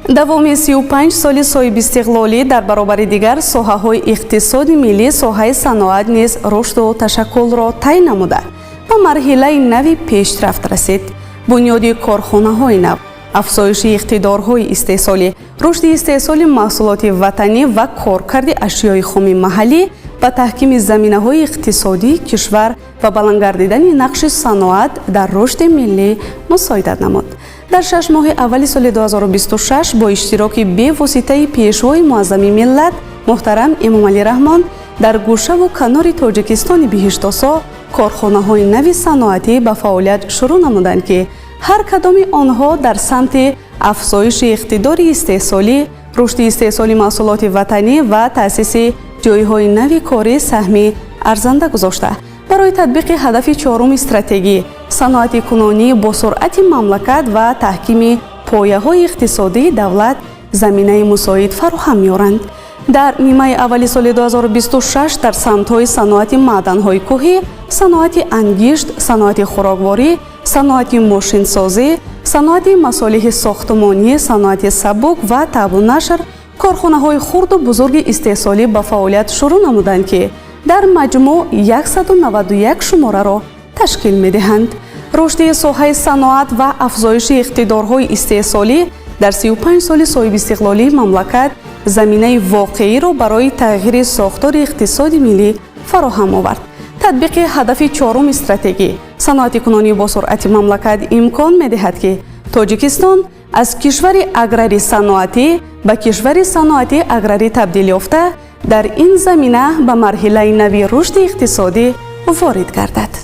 давоми 35 соли соҳиби истиқлолӣ дар баробари дигар соҳаҳои иқтисоди миллӣ соҳаи саноат низ рушду ташаккулро тай намуда ба марҳилаи нави пешрафт расид. бунёди корхонаҳои нав, афзоиши иқтидорҳои истеҳсолӣ, рушди истеҳсоли маҳсулоти ватанӣ ва коркарди ашёи хуми маҳаллӣ ба таҳкими заминаҳои иқтисодии кишвар ва баланд гардидани нақши саноат дар рушди миллӣ мусоидат намуд. дар 6 моҳи аввали соли 2026 бо иштироки бевоситаи пешвои муаззами миллат муҳтарам Эмомалӣ Раҳмон дар гӯшаву канори Тоҷикистони биҳиштосо корхонаҳои нави саноатӣ ба фаъолият шурӯъ намуданд ки ҳар кадоми онҳо дар самти афзоиши иқтидори истеҳсолӣ, рушди истеҳсоли маҳсулоти ватанӣ ва таъсиси ҷойҳои нави корӣ саҳми арзанда гузошта барои татбиқи ҳадафи чорум стратегӣ саноати кунонӣ бо суръати мамлакат ва таҳкими пояҳои иқтисодии давлат заминаи мусоид фароҳам меоранд. дар нимаи аввали соли 2026 дар самтҳои саноати маъданҳои кӯҳӣ, саноати ангишт, саноати хӯрокворӣ, саноати мошинсозӣ, саноати масолиҳи сохтмонӣ, саноати сабук ва табу нашр корхонаҳои хурду бузурги истеҳсолӣ ба фаъолият шурӯъ намуданд ки дар маҷмӯъ 191 шумораро ташкил медиҳанд. рушди соҳаи саноат ва афзоиши иқтидорҳои истеҳсолӣ дар 35 соли соҳиби истиқлолии мамлакат заминаи воқеиро барои тағйири сохтори иқтисоди миллӣ фароҳам овард. татбиқи ҳадафи чорум стратегӣ саноати кунонӣ бо суръати мамлакат имкон медиҳад ки Тоҷикистон аз кишвари аграрӣ саноатӣ ба кишвари саноатӣ аграрӣ табдил ёфта дар ин замина ба марҳилаи нави рушди иқтисодӣ ворид гардад.